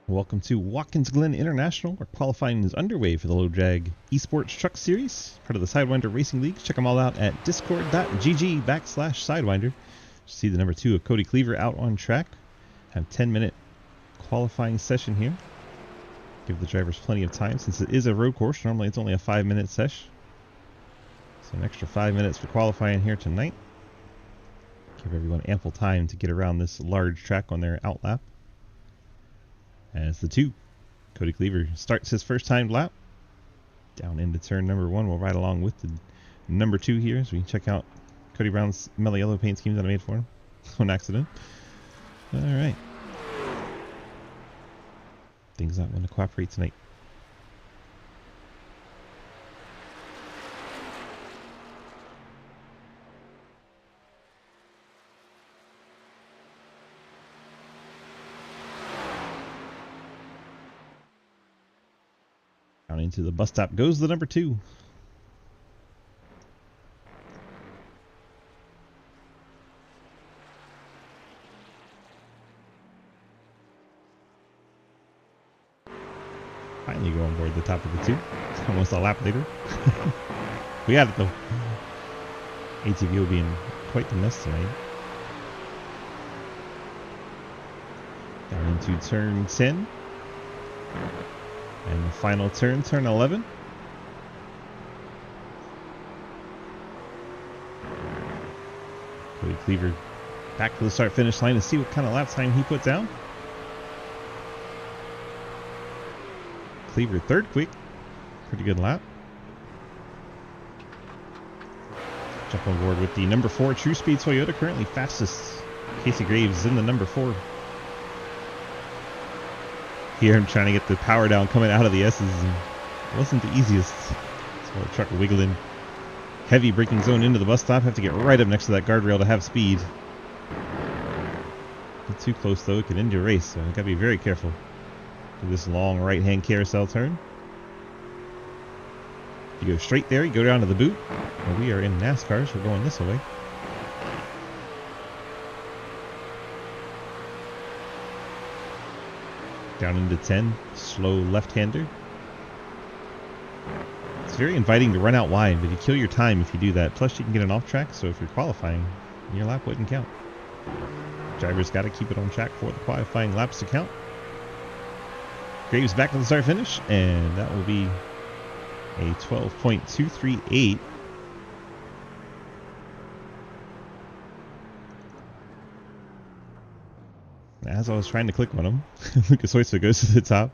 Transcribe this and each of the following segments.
Welcome to Watkins Glen International, where qualifying is underway for the Low Drag Esports Truck Series, part of the Sidewinder Racing League. Check them all out at discord.gg/Sidewinder. See the number 2 of Cody Cleaver out on track. Have 10-minute qualifying session here. Give the drivers plenty of time since it is a road course. Normally it's only a 5-minute sesh. So an extra 5 minutes for qualifying here tonight. Give everyone ample time to get around this large track on their out lap. As the 2, Cody Cleaver starts his first timed lap. Down into turn number 1. We'll ride along with the number 2 here as we check out Cody Brown's mellow yellow paint scheme that I made for him on accident. Alright. Things not going to cooperate tonight. Down into the bus stop goes the number 2. Finally go on board the top of the 2. Almost a lap later. We got it though. ATV will be in quite the mess tonight. Down into turn 10. And the final turn, turn 11. Cody Cleaver back to the start finish line to see what kind of lap time he puts down. Cleaver third quick. Pretty good lap. Jump on board with the number 4 True Speed Toyota, currently fastest. Casey Graves in the number 4. Here I'm trying to get the power down coming out of the S's. It wasn't the easiest. So the truck wiggling. Heavy braking zone into the bus stop. Have to get right up next to that guardrail to have speed. Not too close though, it could end your race, so you gotta be very careful. Do this long right hand carousel turn. You go straight there, you go down to the boot. Well, we are in NASCAR, so we're going this way. Down into 10, slow left-hander. It's very inviting to run out wide, but you kill your time if you do that. Plus you can get an off track, so if you're qualifying, your lap wouldn't count. Drivers got to keep it on track for the qualifying laps to count. Graves back to the start finish, and that will be a 12.238. As I was trying to click on him, Lucas Oyster goes to the top.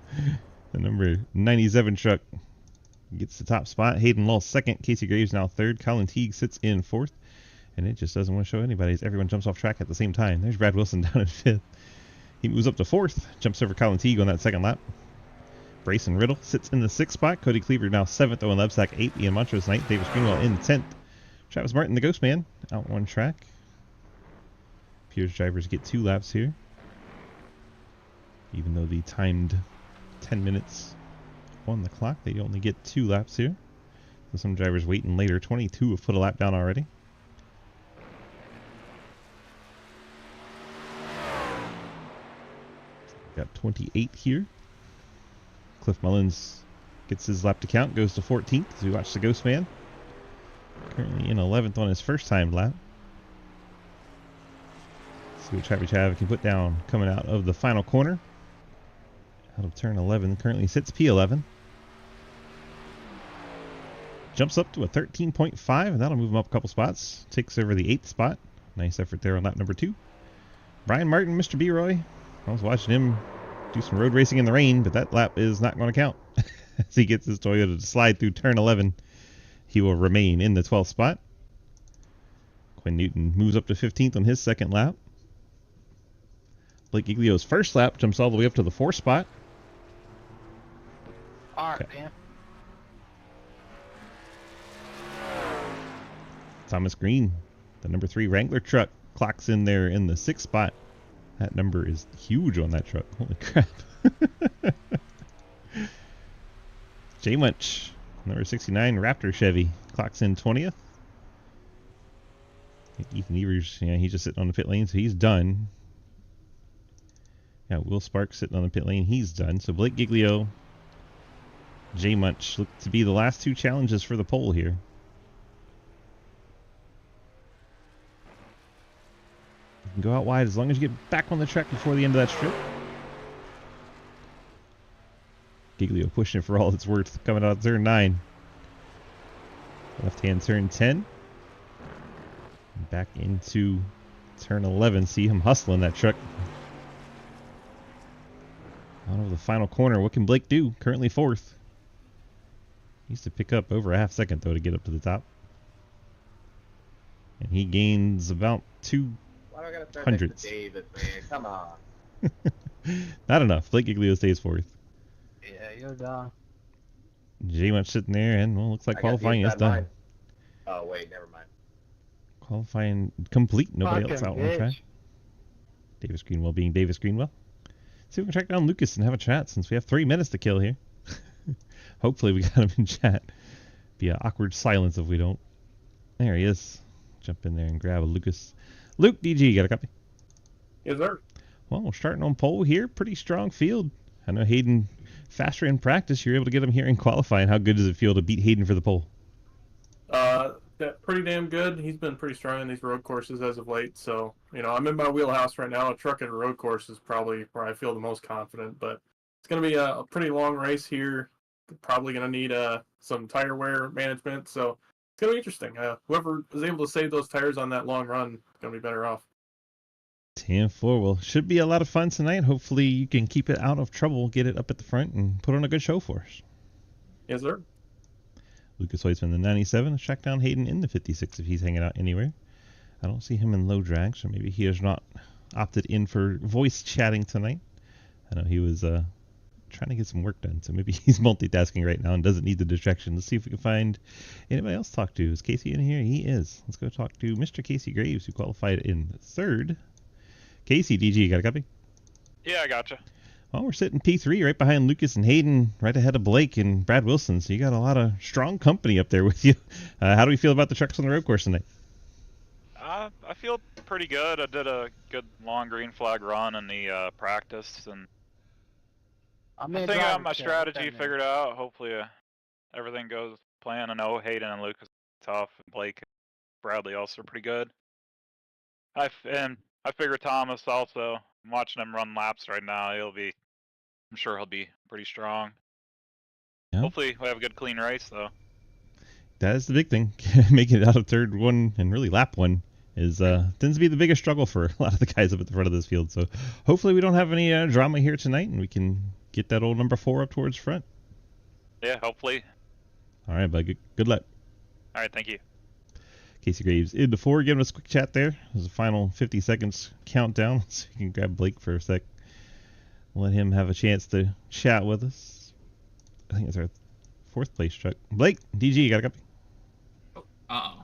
The number 97 truck gets the top spot. Hayden Lull second. Casey Graves now third. Colin Teague sits in fourth. And it just doesn't want to show anybody as everyone jumps off track at the same time. There's Brad Wilson down in fifth. He moves up to fourth. Jumps over Colin Teague on that second lap. Brayson Riddle sits in the 6th spot. Cody Cleaver now 7th. Owen Lebsack 8th. Ian Montrose 9th. Davis Greenwell in 10th. Travis Martin, the Ghost Man, out on track. Piers drivers get 2 laps here. Even though the timed 10 minutes on the clock, they only get 2 laps here. So some drivers waiting later. 22 have put a lap down already. Got 28 here. Cliff Mullins gets his lap to count, goes to 14th as we watch the Ghost Man. Currently in 11th on his first timed lap. See what Trappy Chav can put down coming out of the final corner. Out of turn 11, currently sits P11. Jumps up to a 13.5, and that'll move him up a couple spots. Takes over the 8th spot. Nice effort there on lap number 2. Brian Martin, Mr. B-Roy. I was watching him do some road racing in the rain, but that lap is not going to count. As he gets his Toyota to slide through turn 11, he will remain in the 12th spot. Quinn Newton moves up to 15th on his second lap. Blake Giglio's first lap jumps all the way up to the 4th spot. Alright, man. Thomas Green, the number 3 Wrangler truck, clocks in there in the 6th spot. That number is huge on that truck. Holy crap. Jay Munch, number 69 Raptor Chevy, clocks in 20th. Ethan Evers, yeah, he's just sitting on the pit lane, so he's done. Got Will Sparks sitting on the pit lane. He's done. So Blake Giglio, J Munch look to be the last two challenges for the pole here. You can go out wide as long as you get back on the track before the end of that strip. Giglio pushing it for all it's worth, coming out of turn 9. Left hand turn 10. Back into turn 11. See him hustling that truck. Out of the final corner. What can Blake do? Currently 4th. Needs to pick up over a half second though to get up to the top. And he gains about 2 hundredths. David, man, come on. Not enough. Blake Giglio stays 4th. Yeah, you're done. J Munch sitting there, and well, looks like qualifying is done. Line. Oh wait, never mind. Qualifying complete. Nobody else out on the track. Davis Greenwell being Davis Greenwell. See if we can track down Lucas and have a chat since we have 3 minutes to kill here. Hopefully we got him in chat. Be an awkward silence if we don't. There he is. Jump in there and grab a Lucas. Luke, DG, you got a copy? Yes, sir. Well, we're starting on pole here. Pretty strong field. I know Hayden faster in practice. You're able to get him here in qualifying. How good does it feel to beat Hayden for the pole? Pretty damn good. He's been pretty strong in these road courses as of late. So, I'm in my wheelhouse right now. A truck at a road course is probably where I feel the most confident. But it's going to be a pretty long race here. Probably going to need some tire wear management. So it's going to be interesting. Whoever is able to save those tires on that long run is going to be better off. 10-4. Well, should be a lot of fun tonight. Hopefully you can keep it out of trouble, get it up at the front, and put on a good show for us. Yes, sir. Lucas Hoyt's in the 97. Let's track down Hayden in the 56 if he's hanging out anywhere. I don't see him in low drag, so maybe he has not opted in for voice chatting tonight. I know he was trying to get some work done, so maybe he's multitasking right now and doesn't need the distraction. Let's see if we can find anybody else to talk to. Is Casey in here? He is. Let's go talk to Mr. Casey Graves, who qualified in 3rd. Casey, DG, you got a copy? Yeah, I gotcha. Well, we're sitting P3 right behind Lucas and Hayden, right ahead of Blake and Brad Wilson. So you got a lot of strong company up there with you. How do we feel about the trucks on the road course tonight? I feel pretty good. I did a good long green flag run in the practice, and I think I got my strategy figured out. Hopefully everything goes plan. I know Hayden and Lucas are tough, and Blake and Bradley also are pretty good. I figure Thomas also. I'm watching him run laps right now. I'm sure he'll be pretty strong. Yeah. Hopefully we have a good clean race though. That is the big thing. Making it out of third one and really lap one is tends to be the biggest struggle for a lot of the guys up at the front of this field. So hopefully we don't have any drama here tonight and we can get that old number 4 up towards front. Yeah, hopefully. All right, bud. Good luck. All right, thank you. Casey Graves into 4, giving us a quick chat there. There's a final 50 seconds countdown, so you can grab Blake for a sec. Let him have a chance to chat with us. I think it's our 4th place truck. Blake, DG, you got a copy? Uh-oh.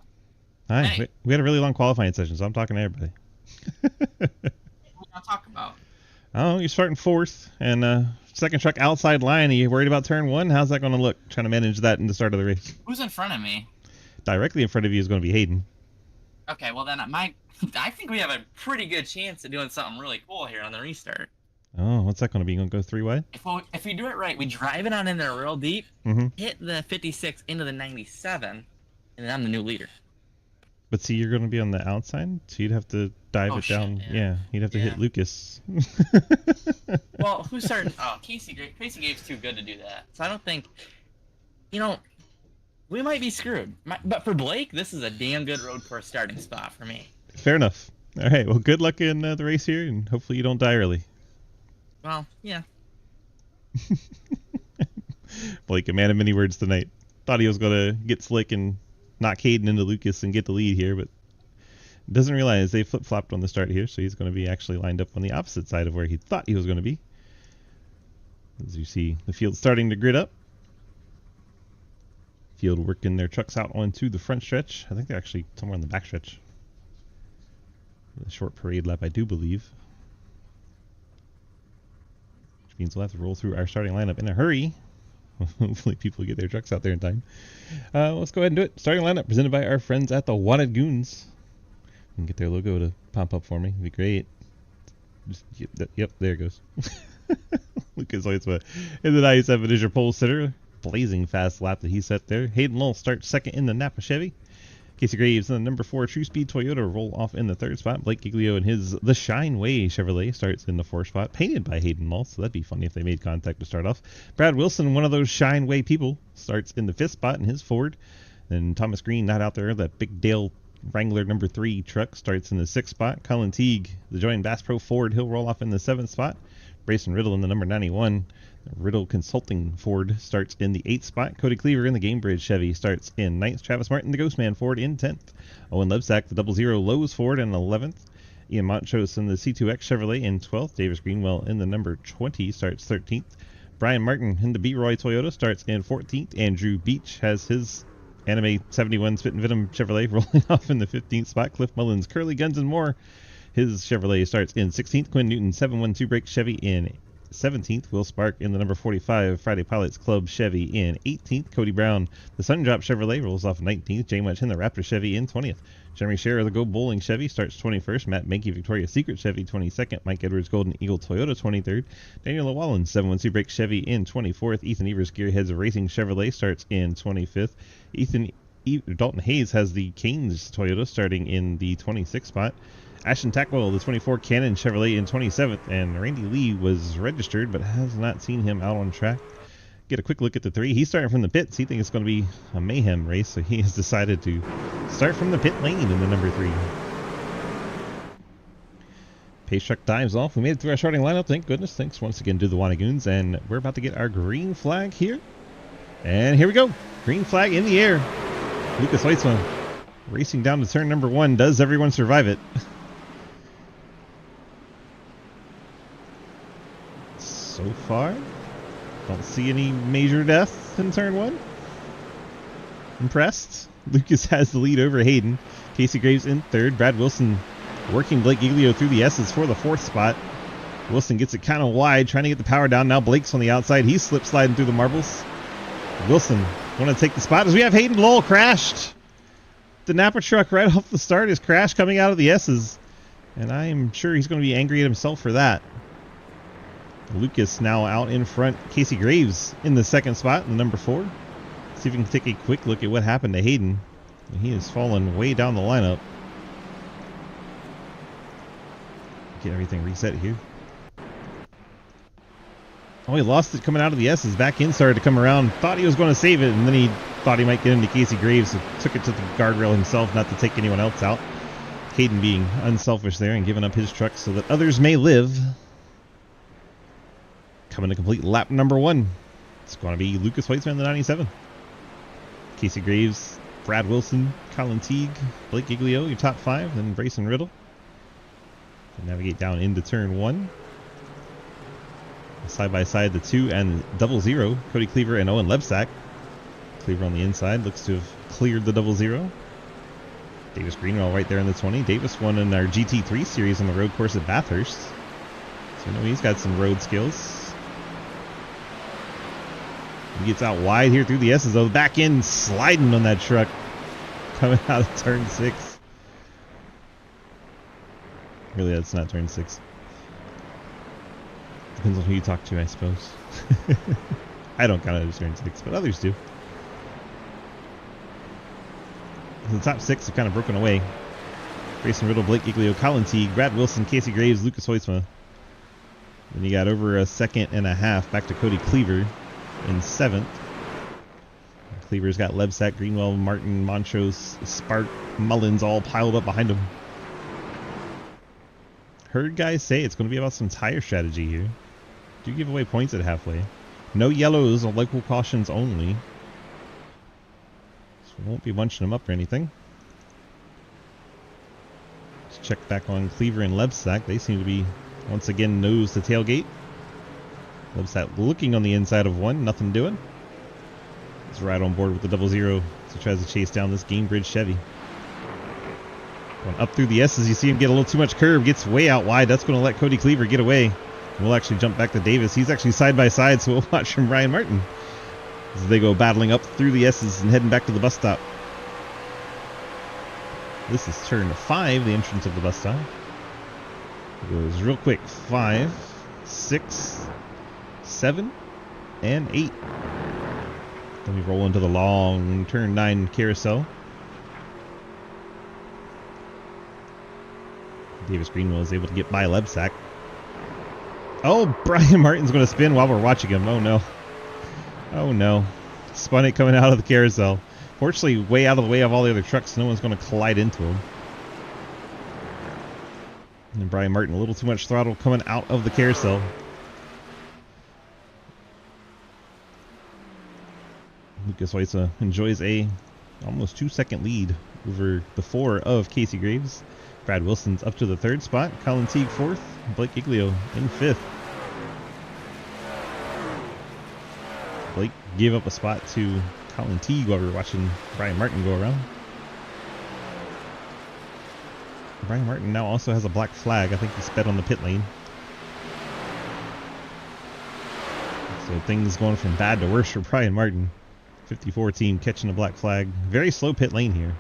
Hi. Hey. We had a really long qualifying session, so I'm talking to everybody. What are we going to talk about? Oh, you're starting 4th, and second truck outside line. Are you worried about turn 1? How's that going to look? Trying to manage that in the start of the race. Who's in front of me? Directly in front of you is going to be Hayden. Okay, well then I think we have a pretty good chance of doing something really cool here on the restart. Oh, what's that going to be? You going to go 3 wide? If we do it right, we drive it on in there real deep, hit the 56 into the 97, and then I'm the new leader. But see, you're going to be on the outside, so you'd have to dive it down. Yeah, you'd have to hit Lucas. Well, who's starting? Oh, Casey Graves too good to do that. So I don't think, we might be screwed. But for Blake, this is a damn good road course starting spot for me. Fair enough. All right, well, good luck in the race here, and hopefully you don't die early. Well, yeah. Blake, a man of many words tonight. Thought he was going to get slick and knock Hayden into Lucas and get the lead here, but doesn't realize they flip-flopped on the start here, so he's going to be actually lined up on the opposite side of where he thought he was going to be. As you see, the field starting to grid up. Field working their trucks out onto the front stretch. I think they're actually somewhere on the back stretch. A short parade lap, I do believe. Which means we'll have to roll through our starting lineup in a hurry. Hopefully people get their trucks out there in time. Let's go ahead and do it. Starting lineup presented by our friends at the Wanted Goons. You can get their logo to pop up for me. It'd be great. Yep, there it goes. Lucas Hoytsma in the 97 is your pole sitter. Blazing fast lap that he set there. Hayden Lowell starts second in the Napa Chevy. Casey Graves in the number 4 True Speed Toyota roll off in the 3rd spot. Blake Giglio in his The Shine Way Chevrolet starts in the 4th spot, painted by Hayden Lowell, so that'd be funny if they made contact to start off. Brad Wilson, one of those Shine Way people, starts in the 5th spot in his Ford. Then Thomas Green, not out there, that big Dale Wrangler number 3 truck, starts in the 6th spot. Colin Teague, the joint Bass Pro Ford, he'll roll off in the 7th spot. Brayson Riddle in the number 91. Riddle Consulting Ford starts in the 8th spot. Cody Cleaver in the Gamebridge Chevy starts in 9th. Travis Martin, the Ghostman Ford, in 10th. Owen Lebsack, the 00 Lowe's Ford, in 11th. Ian Montrose in the C2X Chevrolet in 12th. Davis Greenwell in the number 20 starts 13th. Brian Martin in the B-Roy Toyota starts in 14th. Andrew Beach has his Anime 71 Spit and Venom Chevrolet rolling off in the 15th spot. Cliff Mullins, Curly Guns and More, his Chevrolet starts in 16th. Quinn Newton, 712 Brake Chevy in 17th. Will Spark in the number 45 Friday Pilots Club Chevy in 18th. Cody Brown, the Sundrop Chevrolet, rolls off 19th. Jay Much in the Raptor Chevy in 20th. Jeremy Scherer, the Go Bowling Chevy, starts 21st. Matt Mankey, Victoria's Secret Chevy, 22nd. Mike Edwards, Golden Eagle Toyota, 23rd. Daniel Llewellyn, 712 Brake Chevy in 24th. Ethan Evers, Gearheads Racing Chevrolet, starts in 25th. Dalton Hayes has the Canes Toyota starting in the 26th spot. Ashton Tackwell, the 24 Canon Chevrolet, in 27th, and Randy Lee was registered but has not seen him out on track. Get a quick look at the 3. He's starting from the pits. He thinks it's going to be a mayhem race, so he has decided to start from the pit lane in the number 3. Pace truck dives off. We made it through our starting lineup. Thank goodness. Thanks once again to the Wannagoons, and we're about to get our green flag here. And here we go. Green flag in the air. Lucas Hoytsma racing down to turn number 1. Does everyone survive it? So far, don't see any major deaths in turn 1. Impressed. Lucas has the lead over Hayden. Casey Graves in 3rd. Brad Wilson working Blake Giglio through the S's for the 4th spot. Wilson gets it kind of wide, trying to get the power down. Now Blake's on the outside. He's slip sliding through the marbles. Wilson want to take the spot as we have Hayden Lowell crashed. The Napa truck right off the start is crashed coming out of the S's. And I am sure he's going to be angry at himself for that. Lucas now out in front. Casey Graves in the 2nd spot in the number 4. See if we can take a quick look at what happened to Hayden. He has fallen way down the lineup. Get everything reset here. Oh, he lost it coming out of the S's. Back in started to come around. Thought he was going to save it, and then he thought he might get into Casey Graves, so took it to the guardrail himself, not to take anyone else out. Hayden being unselfish there and giving up his truck so that others may live. Coming to complete lap number 1. It's going to be Lucas Hoytsma in the 97. Casey Graves, Brad Wilson, Colin Teague, Blake Giglio, your top 5, then Brayson Riddle. Navigate down into turn 1. Side by side, the 2 and 00, Cody Cleaver and Owen Lebsack. Cleaver on the inside looks to have cleared the 00. Davis Greenwell right there in the 20. Davis won in our GT3 series on the road course at Bathurst, so you know he's got some road skills. He gets out wide here through the S's, though. Back in sliding on that truck coming out of turn 6. Really, that's not turn 6. Depends on who you talk to, I suppose. I don't count it as turn 6, but others do. The top 6 have kind of broken away. Grayson Riddle, Blake Giglio, Colin Teague, Brad Wilson, Casey Graves, Lucas Hoytsma. Then you got over a second and a half back to Cody Cleaver in 7th. Cleaver's got Lebsack, Greenwell, Martin, Montrose, Spark, Mullins all piled up behind him. Heard guys say it's going to be about some tire strategy here. Do give away points at halfway. No yellows or local cautions only. So we won't be bunching them up or anything. Let's check back on Cleaver and Lebsack. They seem to be once again nose to tailgate. Lebsack looking on the inside of 1, nothing doing. He's right on board with the 00, so he tries to chase down this Gamebridge Chevy. Going up through the S's, you see him get a little too much curve, gets way out wide. That's going to let Cody Cleaver get away. We'll actually jump back to Davis. He's actually side by side, so we'll watch from Brian Martin as they go battling up through the S's and heading back to the bus stop. This is turn 5, the entrance of the bus stop. It goes real quick. 5, 6, 7, and 8. Then we roll into the long turn 9 carousel. Davis Greenwell is able to get by Lebsack. Oh, Brian Martin's going to spin while we're watching him. Oh no. Oh no. Spun it coming out of the carousel. Fortunately, way out of the way of all the other trucks, no one's going to collide into him. And Brian Martin, a little too much throttle coming out of the carousel. Lucas Weitza enjoys a almost 2-second lead over the 4 of Casey Graves. Brad Wilson's up to the 3rd spot. Colin Teague 4th. Blake Giglio in 5th. Blake gave up a spot to Colin Teague while we were watching Brian Martin go around. Brian Martin now also has a black flag. I think he sped on the pit lane. So things going from bad to worse for Brian Martin. 54 team catching a black flag. Very slow pit lane here.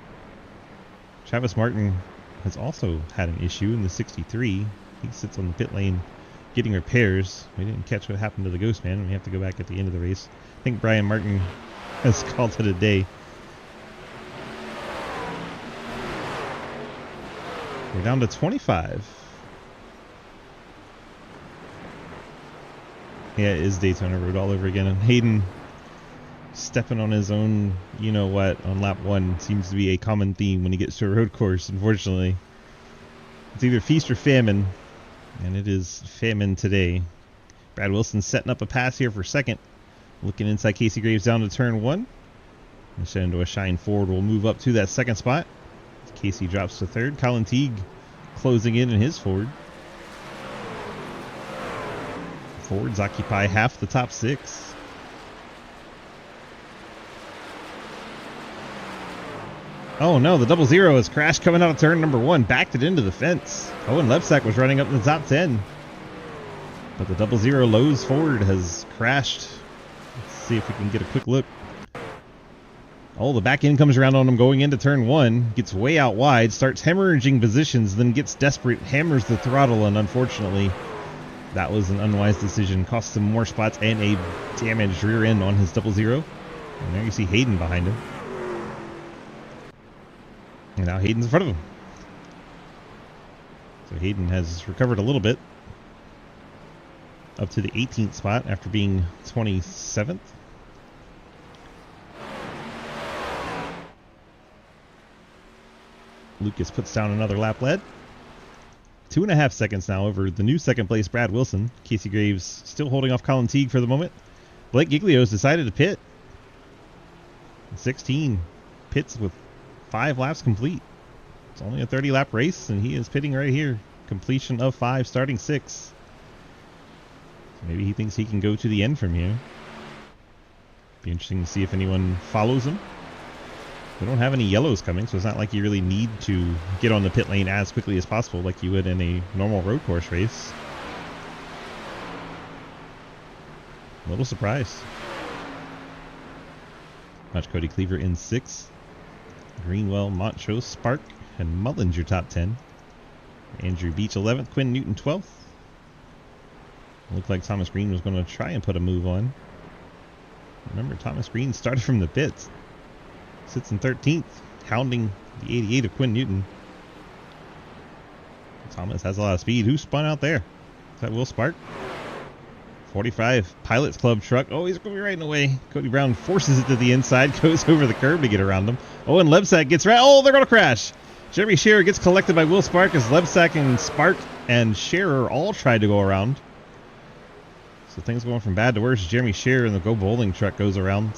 Travis Martin has also had an issue in the 63. He sits on the pit lane getting repairs. We didn't catch what happened to the Ghost Man. We have to go back at the end of the race. I think Brian Martin has called it a day. We're down to 25. Yeah, it is Daytona Road all over again. And Hayden stepping on his own, you know what, on lap 1 seems to be a common theme when he gets to a road course, unfortunately. It's either feast or famine, and it is famine today. Brad Wilson setting up a pass here for 2nd. Looking inside Casey Graves down to turn 1. And Shenandoah Shine Ford will move up to that 2nd spot. Casey drops to 3rd. Colin Teague closing in his Ford. Fords occupy half the top 6. Oh no, the 00 has crashed coming out of turn number 1. Backed it into the fence. Owen Lebsack was running up in the top 10. But the 00 Lowe's Ford has crashed. Let's see if we can get a quick look. Oh, the back end comes around on him going into turn 1. Gets way out wide, starts hemorrhaging positions, then gets desperate, hammers the throttle, and unfortunately, that was an unwise decision. Cost him more spots and a damaged rear end on his 00. And there you see Hayden behind him. And now Hayden's in front of him. So Hayden has recovered a little bit. Up to the 18th spot after being 27th. Lucas puts down another lap lead. 2.5 seconds now over the new 2nd place Brad Wilson. Casey Graves still holding off Colin Teague for the moment. Blake Giglio's decided to pit. 16 pits with 5 laps complete. It's only a 30-lap race, and he is pitting right here. Completion of 5, starting 6. So maybe he thinks he can go to the end from here. Be interesting to see if anyone follows him. We don't have any yellows coming, so it's not like you really need to get on the pit lane as quickly as possible like you would in a normal road course race. A little surprised. Watch Cody Cleaver in 6th. Greenwell, Montrose, Spark, and Mullins your top 10. Andrew Beach 11th, Quinn Newton 12th. Looked like Thomas Green was going to try and put a move on. Remember, Thomas Green started from the pits. Sits in 13th, hounding the 88 of Quinn Newton. Thomas has a lot of speed. Who spun out there? Is that Will Spark? 45 Pilots Club truck. Oh, he's going to be right in the way. Cody Brown forces it to the inside, goes over the curb to get around him. Oh, and Lebsack gets right. Oh, they're going to crash. Jeremy Scherer gets collected by Will Spark as Lebsack and Spark and Scherer all tried to go around. So things going from bad to worse. Jeremy Scherer in the Go Bowling truck goes around.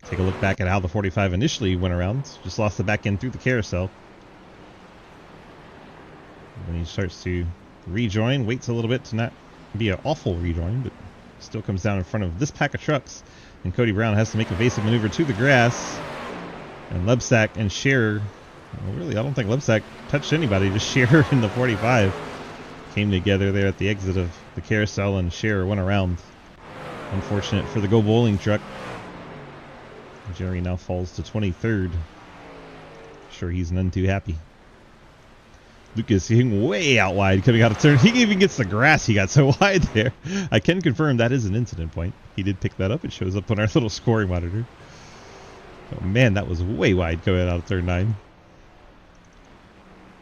Take a look back at how the 45 initially went around. Just lost the back end through the carousel. Then he starts to rejoin. Waits a little bit to not be an awful rejoin, but still comes down in front of this pack of trucks. And Cody Brown has to make a evasive maneuver to the grass. And Lebsack and Scherer, well, really, I don't think Lebsack touched anybody. Just Scherer in the 45 came together there at the exit of the carousel, and Scherer went around. Unfortunate for the Go Bowling truck. Jerry now falls to 23rd. Sure, he's none too happy. Lucas hitting way out wide, coming out of turn. He even gets the grass. He got so wide there. I can confirm that is an incident point. He did pick that up. It shows up on our little scoring monitor. Oh man, that was way wide coming out of turn 9.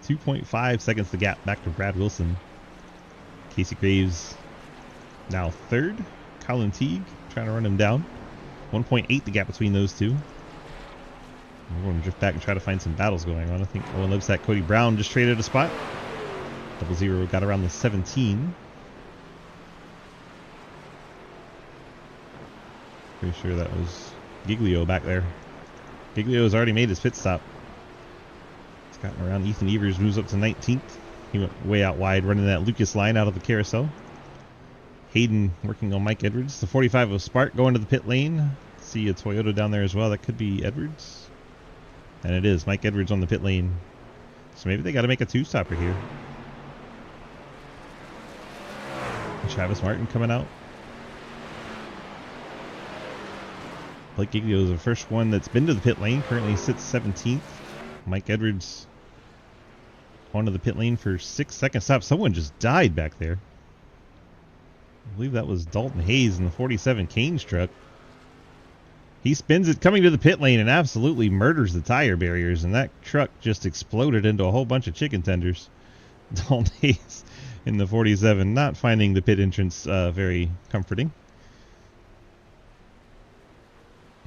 2.5 seconds the gap back to Brad Wilson. Casey Graves now third. Colin Teague trying to run him down. 1.8 the gap between those two. We're going to drift back and try to find some battles going on. I think Owen Lebsack, Cody Brown just traded a spot. 00 got around the 17. Pretty sure that was Giglio back there. Giglio has already made his pit stop. He's gotten around. Ethan Evers moves up to 19th. He went way out wide, running that Lucas line out of the carousel. Hayden working on Mike Edwards. The 45 of Spark going to the pit lane. See a Toyota down there as well. That could be Edwards. And it is. Mike Edwards on the pit lane. So maybe they got to make a two-stopper here. Travis Martin coming out. Blake Giglio is the first one that's been to the pit lane. Currently sits 17th. Mike Edwards onto the pit lane for 6-second stop. Someone just died back there. I believe that was Dalton Hayes in the 47 Canes truck. He spins it coming to the pit lane and absolutely murders the tire barriers, and that truck just exploded into a whole bunch of chicken tenders. Dalton Hayes in the 47 not finding the pit entrance very comforting.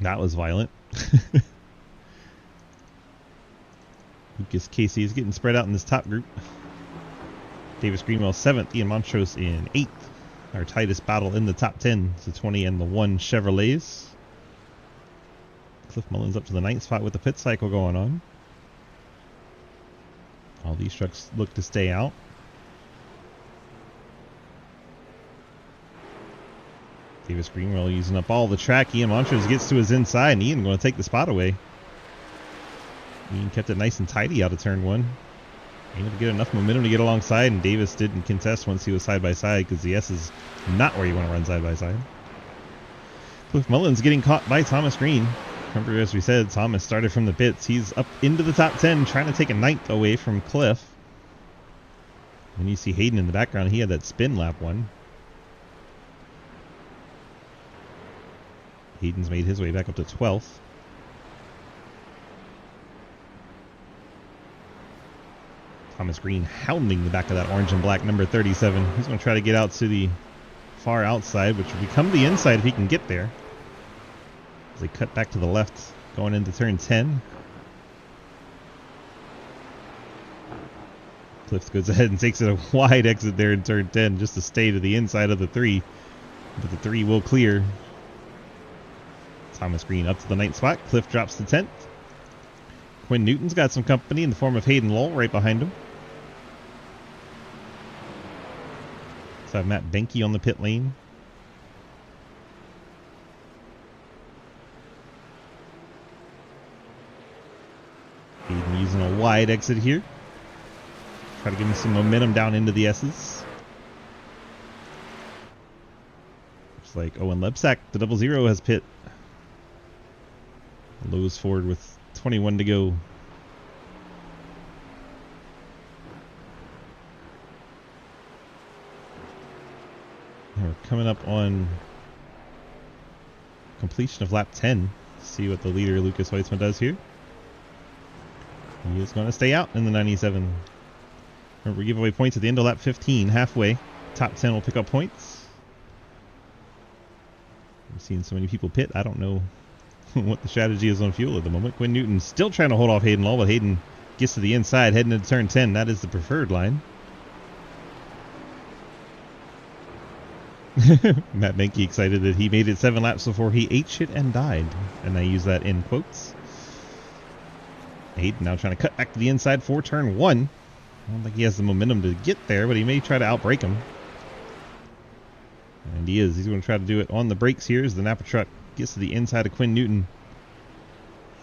That was violent. Lucas Casey is getting spread out in this top group. Davis Greenwell 7th, Ian Montrose in 8th. Our tightest battle in the top 10 is the 20 and the 1 Chevrolets. Cliff Mullins up to the 9th spot with the pit cycle going on. All these trucks look to stay out. Davis Greenwell using up all the track. Ian Montrose gets to his inside, and Ian going to take the spot away. Ian kept it nice and tidy out of turn 1. Able to get enough momentum to get alongside, and Davis didn't contest once he was side by side because the S is not where you want to run side by side. Cliff Mullins getting caught by Thomas Green. Remember, as we said, Thomas started from the pits. He's up into the top 10, trying to take a 9th away from Cliff. And you see Hayden in the background. He had that spin lap one. Hayden's made his way back up to 12th. Thomas Green hounding the back of that orange and black number 37. He's going to try to get out to the far outside, which will become the inside if he can get there. As they cut back to the left, going into turn 10. Cliff goes ahead and takes it a wide exit there in turn 10 just to stay to the inside of the 3. But the 3 will clear. Thomas Green up to the 9th spot. Cliff drops to 10th. Quinn Newton's got some company in the form of Hayden Lowell right behind him. So I have Matt Benke on the pit lane. Hayden using a wide exit here. Try to give him some momentum down into the S's. Looks like Owen Lebsack, the 00, has pit. Lowe's forward with 21 to go. And we're coming up on completion of lap 10. See what the leader Lucas Weitzman does here. He is going to stay out in the 97. Remember, we give away points at the end of lap 15, halfway. Top 10 will pick up points. I've seen so many people pit. I don't know what the strategy is on fuel at the moment. Quinn Newton still trying to hold off Hayden Lowell, but Hayden gets to the inside, heading into turn 10. That is the preferred line. Matt Benke excited that he made it 7 laps before he ate shit and died. And I use that in quotes. Hayden now trying to cut back to the inside for turn 1. I don't think he has the momentum to get there, but he may try to outbrake him. And he is. He's going to try to do it on the brakes here as the Napa truck gets to the inside of Quinn Newton.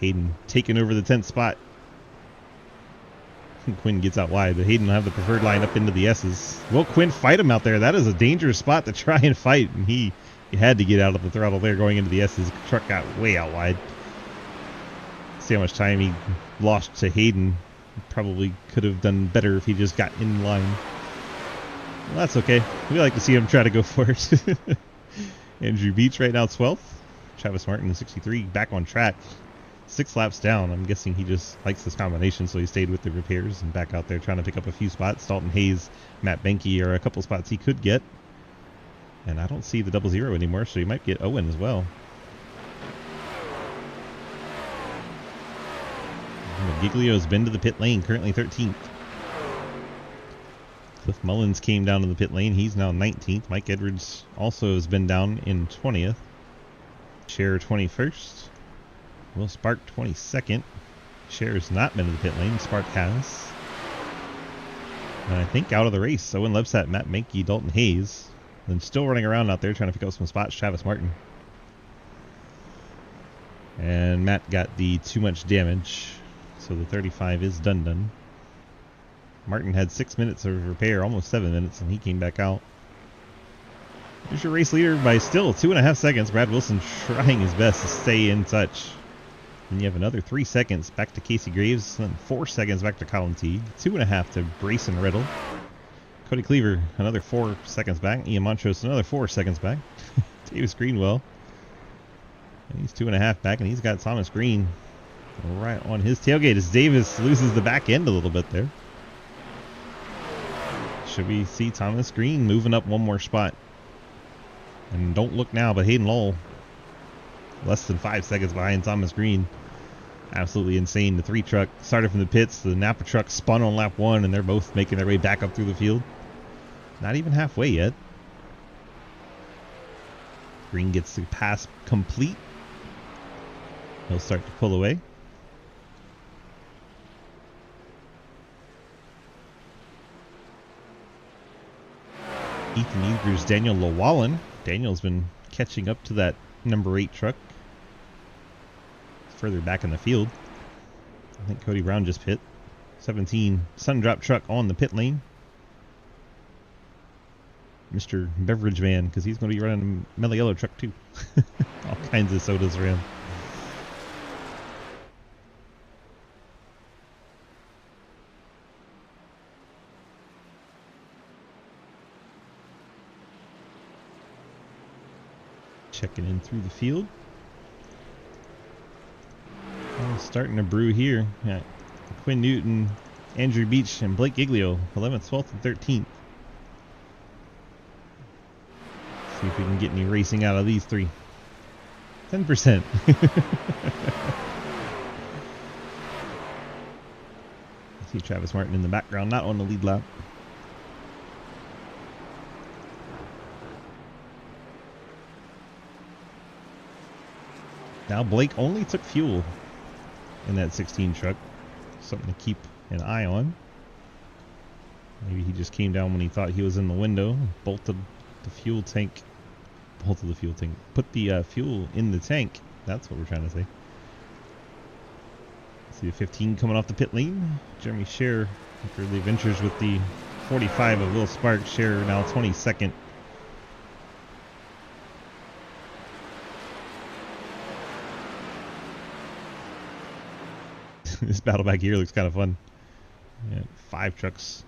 Hayden taking over the 10th spot. Quinn gets out wide, but Hayden will have the preferred line up into the S's. Will Quinn fight him out there? That is a dangerous spot to try and fight, and he had to get out of the throttle there going into the S's. Truck got way out wide. See how much time he lost to Hayden Probably could have done better if he just got in line. Well, that's okay. We like to see him try to go for it. Andrew Beach right now 12th. Travis Martin 63 back on track. 6 laps down. I'm guessing he just likes this combination, so he stayed with the repairs and back out there trying to pick up a few spots. Dalton Hayes, Matt Benke are a couple spots he could get. And I don't see the 00 anymore, so he might get Owen as well. Giglio's been to the pit lane, currently 13th. Cliff Mullins came down to the pit lane. He's now 19th. Mike Edwards also has been down in 20th. Cher 21st. Will Spark 22nd. Cher's not been to the pit lane. Spark has. And I think out of the race, Owen Lebsat, Matt Menke, Dalton Hayes. And still running around out there trying to pick up some spots, Travis Martin. And Matt got the too much damage. So the 35 is done. Martin had 6 minutes of repair, almost 7 minutes, and he came back out. Here's your race leader by still 2.5 seconds. Brad Wilson trying his best to stay in touch. And you have another 3 seconds back to Casey Graves, and then 4 seconds back to Colin Teague. 2.5 to Brayson Riddle. Cody Cleaver, another 4 seconds back. Ian Montrose, another 4 seconds back. Davis Greenwell. And he's 2.5 back, and he's got Thomas Green right on his tailgate as Davis loses the back end a little bit there. Should we see Thomas Green moving up one more spot? And don't look now, but Hayden Lowell less than 5 seconds behind Thomas Green. Absolutely insane. The 3 truck started from the pits. The Napa truck spun on lap 1, and they're both making their way back up through the field. Not even halfway yet. Green gets the pass complete. He'll start to pull away. Ethan Eagers, Daniel Llewellyn. Daniel's been catching up to that number 8 truck. Further back in the field. I think Cody Brown just pit. 17 Sundrop truck on the pit lane. Mr. Beverage Man, because he's going to be running a Mellow Yellow truck too. All kinds of sodas around. Checking in through the field. Starting to brew here. Yeah. Quinn Newton, Andrew Beach, and Blake Giglio, 11th, 12th, and 13th. See if we can get any racing out of these 3. 10%. See Travis Martin in the background, not on the lead lap. Now Blake only took fuel in that 16 truck. Something to keep an eye on. Maybe he just came down when he thought he was in the window. Bolted the fuel tank. Bolted the fuel tank. Put the fuel in the tank. That's what we're trying to say. See the 15 coming off the pit lane. Jeremy Scher after the adventures with the 45 of Will Spark. Scher now 22nd. This battle back here looks kind of fun. Yeah, 5 trucks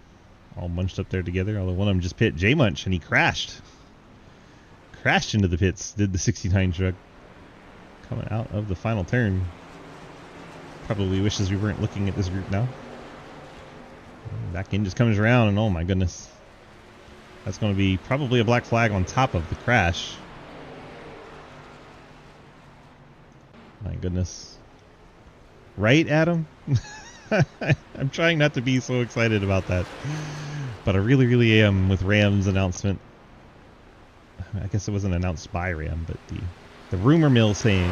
all bunched up there together, although one of them just pit J Munch, and he crashed into the pits. Did the 69 truck coming out of the final turn. Probably wishes we weren't looking at this group now. Back end just comes around, and oh my goodness, that's going to be probably a black flag on top of the crash. My goodness. Right, Adam? I'm trying not to be so excited about that. But I really, really am with Ram's announcement. I guess it wasn't announced by Ram, but the rumor mill saying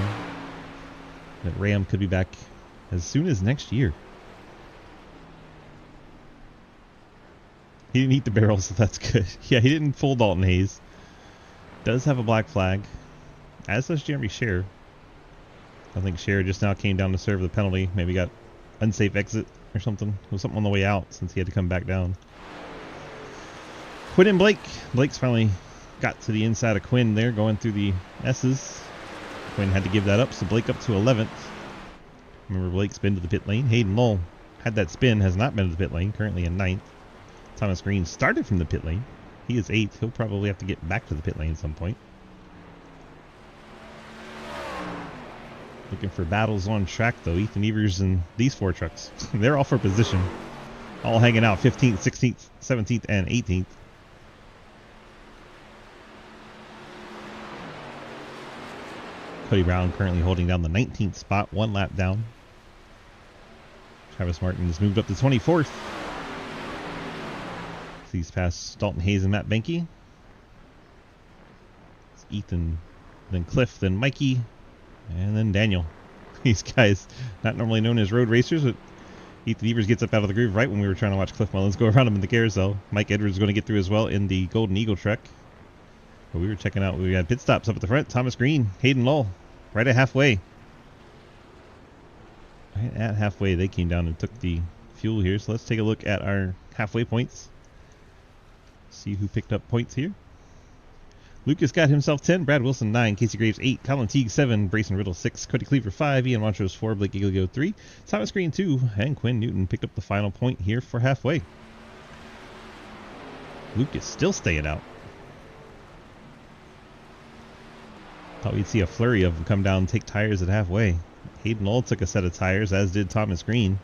that Ram could be back as soon as next year. He didn't eat the barrel, so that's good. Yeah, he didn't pull Dalton Hayes. Does have a black flag, as does Jeremy Scher. I think Scher just now came down to serve the penalty. Maybe got unsafe exit or something. It was something on the way out since he had to come back down. Quinn and Blake. Blake's finally got to the inside of Quinn there, going through the S's. Quinn had to give that up, so Blake up to 11th. Remember, Blake's been to the pit lane. Hayden Lowell had that spin, has not been to the pit lane, currently in 9th. Thomas Green started from the pit lane. He is 8th. He'll probably have to get back to the pit lane at some point. Looking for battles on track, though. Ethan Evers and these 4 trucks. They're all for position. All hanging out 15th, 16th, 17th, and 18th. Cody Brown currently holding down the 19th spot, 1 lap down. Travis Martin has moved up to 24th. He's past Dalton Hayes and Matt Benke. It's Ethan, then Cliff, then Mikey, and then Daniel. These guys, not normally known as road racers, but Ethan Evers gets up out of the groove right when we were trying to watch Cliff Mullins go around him in the carousel. Mike Edwards is going to get through as well in the Golden Eagle truck. But we were checking out, we had pit stops up at the front. Thomas Green, Hayden Lowell, right at halfway. Right at halfway, they came down and took the fuel here. So let's take a look at our halfway points. See who picked up points here. Lucas got himself 10, Brad Wilson 9, Casey Graves 8, Colin Teague 7, Brayson Riddle 6, Cody Cleaver 5, Ian Montrose 4, Blake Giglio 3, Thomas Green 2, and Quinn Newton picked up the final point here for halfway. Lucas still staying out. Thought we'd see a flurry of them come down and take tires at halfway. Hayden Lowell took a set of tires, as did Thomas Green.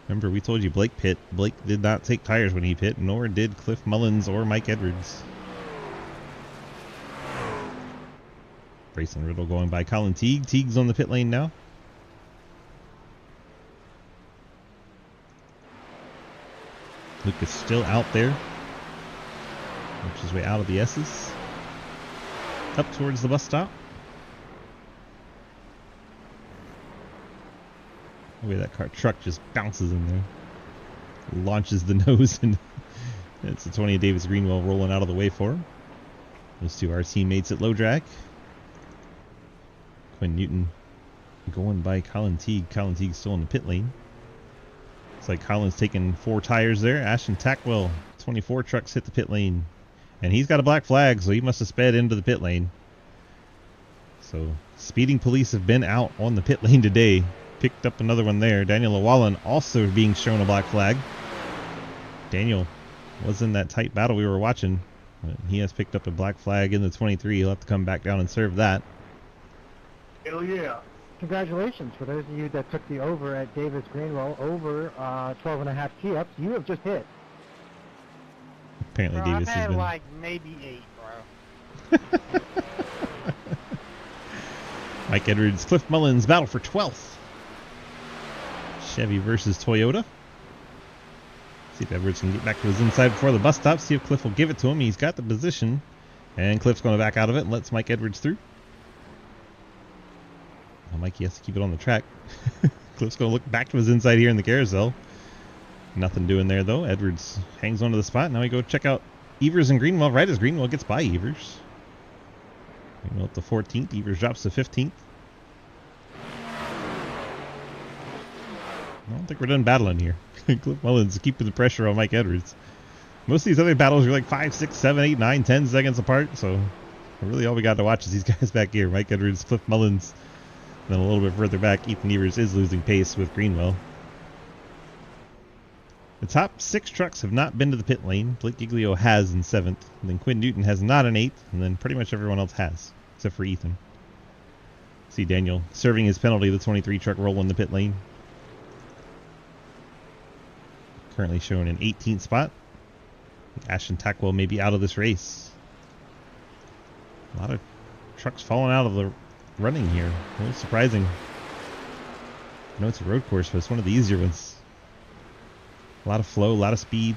Remember, we told you Blake pit. Blake did not take tires when he pit, nor did Cliff Mullins or Mike Edwards. Brayson Riddle going by Colin Teague. Teague's on the pit lane now. Lucas still out there. Works his way out of the S's. Up towards the bus stop. The way that truck just bounces in there. Launches the nose, and it's the 20 of Davis Greenwell rolling out of the way for him. Those two are teammates at low drag. Quinn Newton going by Colin Teague. Colin Teague's still in the pit lane. It's like Colin's taking 4 tires there. Ashton Tackwell, 24 trucks hit the pit lane. And he's got a black flag, so he must have sped into the pit lane. So speeding police have been out on the pit lane today. Picked up another one there. Daniel Llewellyn also being shown a black flag. Daniel was in that tight battle we were watching. He has picked up a black flag in the 23. He'll have to come back down and serve that. Hell yeah. Congratulations for those of you that took the over at Davis Greenwell over 12.5 tee-ups. You have just hit. Apparently bro, Davis I've has had been... like maybe 8, bro. Mike Edwards, Cliff Mullins, battle for 12th. Chevy versus Toyota. See if Edwards can get back to his inside before the bus stop. See if Cliff will give it to him. He's got the position. And Cliff's going to back out of it and lets Mike Edwards through. Well, Mikey has to keep it on the track. Cliff's going to look back to his inside here in the carousel. Nothing doing there, though. Edwards hangs onto the spot. Now we go check out Evers and Greenwell right as Greenwell gets by Evers. Greenwell up to 14th. Evers drops to 15th. I don't think we're done battling here. Cliff Mullins keeping the pressure on Mike Edwards. Most of these other battles are like 5, 6, 7, 8, 9, 10 seconds apart. So really all we got to watch is these guys back here. Mike Edwards, Cliff Mullins. And then a little bit further back, Ethan Evers is losing pace with Greenwell. The top 6 trucks have not been to the pit lane. Blake Giglio has in 7th. And then Quinn Newton has not in 8th. And then pretty much everyone else has, except for Ethan. See Daniel serving his penalty. The 23 truck rolling the pit lane. Currently showing an 18th spot. Ashton Tackwell may be out of this race. A lot of trucks falling out of the running here. A little surprising. I know it's a road course, but it's one of the easier ones. A lot of flow, a lot of speed.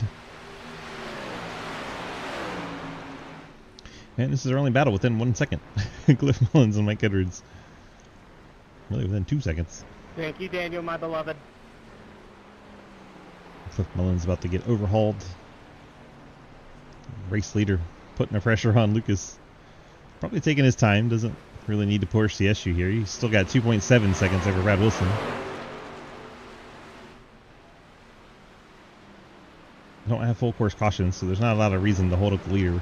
And this is our only battle within 1 second. Cliff Mullins and Mike Edwards. Really within 2 seconds. Thank you, Daniel, my beloved. Cliff Mullins about to get overhauled. Race leader putting the pressure on Lucas. Probably taking his time. Doesn't really need to push the issue here. He's still got 2.7 seconds over Brad Wilson. Don't have full course caution, so there's not a lot of reason to hold up the leader.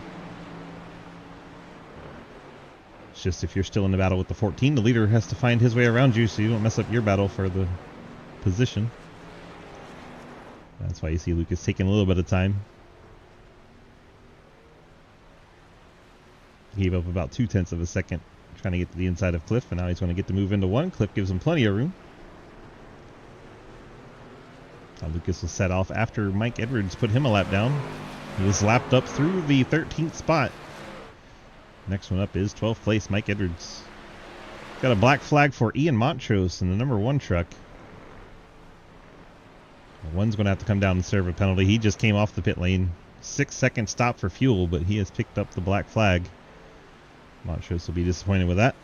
It's just if you're still in the battle with the 14, the leader has to find his way around you so you don't mess up your battle for the position. That's why you see Lucas taking a little bit of time. He gave up about 0.2 of a second trying to get to the inside of Cliff, and now he's going to get to move into one. Cliff gives him plenty of room. Now Lucas will set off after Mike Edwards put him a lap down. He is lapped up through the 13th spot. Next one up is 12th place, Mike Edwards. Got a black flag for Ian Montrose in the number 1 truck. One's going to have to come down and serve a penalty. He just came off the pit lane. 6-second stop for fuel, but he has picked up the black flag. Montrose will be disappointed with that.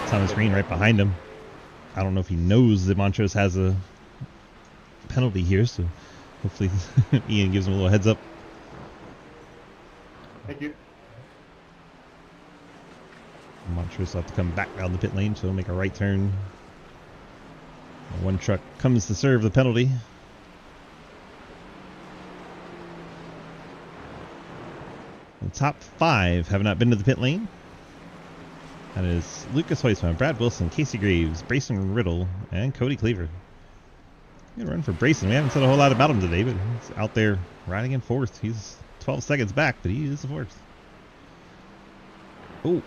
Thomas Green right behind him. I don't know if he knows that Montrose has a penalty here, so hopefully Ian gives him a little heads up. Thank you. Montrose will have to come back down the pit lane, so he'll make a right turn. One truck comes to serve the penalty. The top 5 have not been to the pit lane. That is Lucas Hoisman, Brad Wilson, Casey Graves, Brayson Riddle, and Cody Cleaver. Good run for Brayson. We haven't said a whole lot about him today, but he's out there riding in 4th. He's 12 seconds back, but he is the 4th. Oh,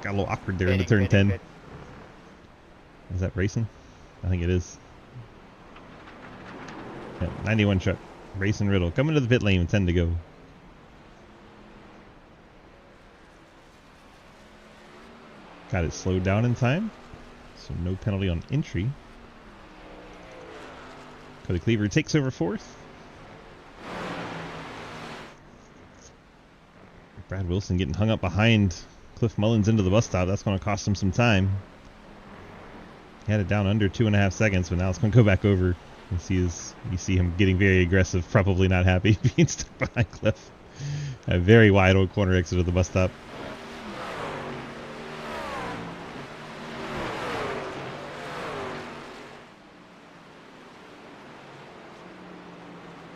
got a little awkward there into turn 10. Is that Brayson? I think it is. Yep, 91 truck. Brayson Riddle coming to the pit lane with 10 to go. Got it slowed down in time, so no penalty on entry. Cody Cleaver takes over 4th. Brad Wilson getting hung up behind Cliff Mullins into the bus stop. That's going to cost him some time. He had it down under 2.5 seconds, but now it's going to go back over. You see him getting very aggressive, probably not happy being stuck behind Cliff. A very wide old corner exit of the bus stop.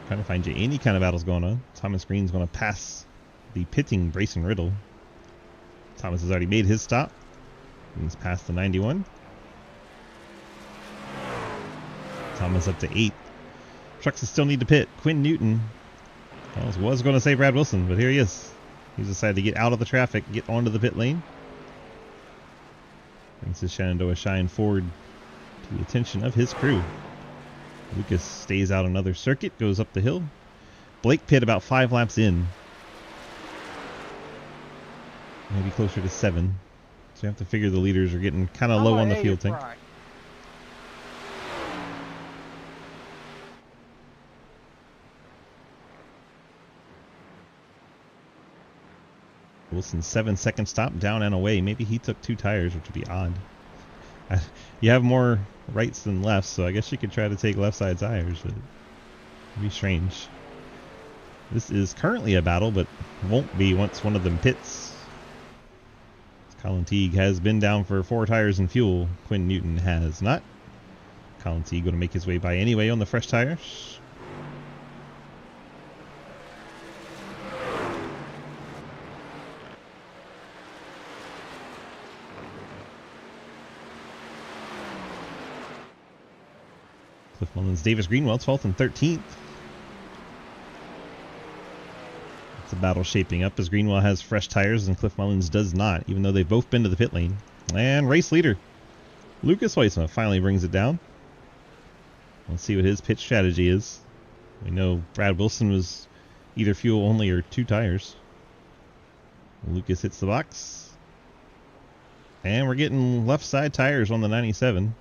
Trying to find you any kind of battles going on. Thomas Green's going to pass the pitting Brayson Riddle. Thomas has already made his stop. He's past the 91. Thomas up to 8. Trucks still need to pit. Quinn Newton. I was going to say Brad Wilson, but here he is. He's decided to get out of the traffic, get onto the pit lane. Brings his Shenandoah Shine forward to the attention of his crew. Lucas stays out another circuit, goes up the hill. Blake pit about 5 laps in. Maybe closer to 7. So you have to figure the leaders are getting kind of low on the field tank. Wilson's 7-second stop, down and away. Maybe he took 2 tires, which would be odd. You have more rights than lefts, so I guess you could try to take left side tires, but it'd be strange. This is currently a battle, but won't be once one of them pits. Colin Teague has been down for 4 tires and fuel. Quinn Newton has not. Colin Teague going to make his way by anyway on the fresh tires. Cliff Mullins, Davis Greenwell, 12th and 13th. It's a battle shaping up as Greenwell has fresh tires and Cliff Mullins does not, even though they've both been to the pit lane. And race leader, Lucas Hoisma, finally brings it down. Let's see what his pit strategy is. We know Brad Wilson was either fuel only or 2 tires. Lucas hits the box. And we're getting left side tires on the 97.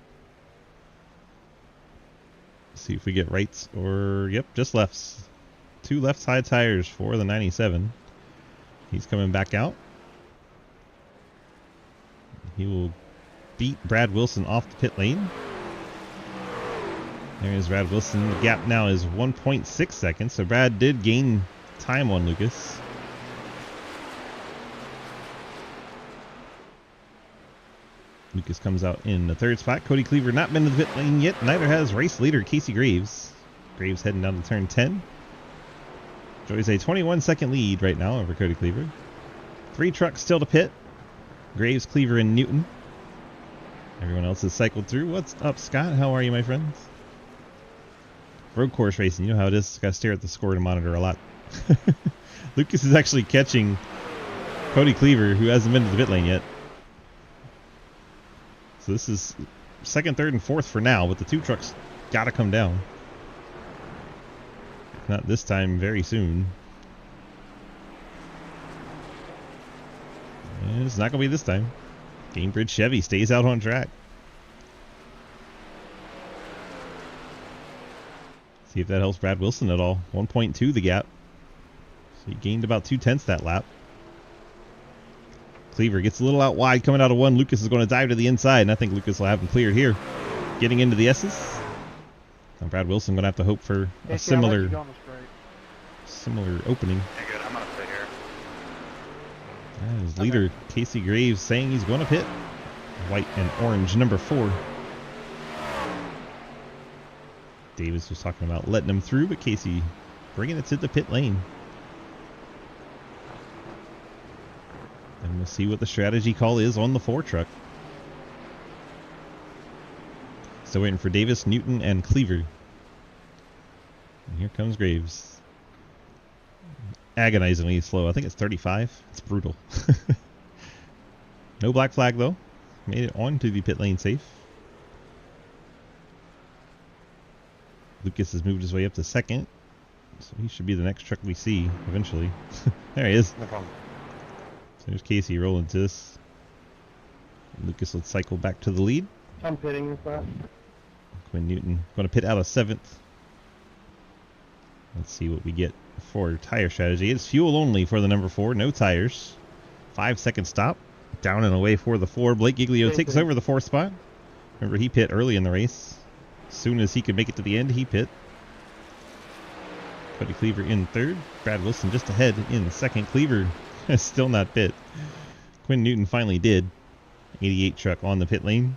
See if we get rights or, yep, just lefts. 2 left side tires for the 97. He's coming back out. He will beat Brad Wilson off the pit lane. There is Brad Wilson. The gap now is 1.6 seconds, so Brad did gain time on Lucas. Lucas comes out in the 3rd spot. Cody Cleaver not been to the pit lane yet. Neither has race leader Casey Graves. Graves heading down to turn 10. Enjoys a 21-second lead right now over Cody Cleaver. 3 trucks still to pit. Graves, Cleaver, and Newton. Everyone else has cycled through. What's up, Scott? How are you, my friends? Road course racing, you know how it is. Gotta stare at the score to monitor a lot. Lucas is actually catching Cody Cleaver, who hasn't been to the pit lane yet. So this is second, third, and fourth for now, but the two trucks gotta come down. If not this time, very soon. And it's not gonna be this time. Gamebridge Chevy stays out on track. See if that helps Brad Wilson at all. 1.2 the gap. So he gained about 2/10 that lap. Cleaver gets a little out wide coming out of one. Lucas is going to dive to the inside, and I think Lucas will have him cleared here. Getting into the S's. Now Brad Wilson going to have to hope for a similar opening. Yeah, good. I'm going to sit here. His leader, Casey Graves, saying he's going to pit. White and orange, number 4. Davis was talking about letting him through, but Casey bringing it to the pit lane. And we'll see what the strategy call is on the 4 truck. Still waiting for Davis, Newton, and Cleaver. And here comes Graves. Agonizingly slow. I think it's 35. It's brutal. No black flag, though. Made it onto the pit lane safe. Lucas has moved his way up to second. So he should be the next truck we see eventually. There he is. No problem. So there's Casey rolling to this. Lucas will cycle back to the lead. I'm pitting this lap. Quinn Newton going to pit out of 7th. Let's see what we get for tire strategy. It's fuel only for the number 4. No tires. 5-second stop. Down and away for the 4. Blake Giglio takes over the 4th spot. Remember, he pit early in the race. As soon as he could make it to the end, he pit. Cody Cleaver in 3rd. Brad Wilson just ahead in 2nd. Cleaver still not pit. Quinn Newton finally did. 88 truck on the pit lane.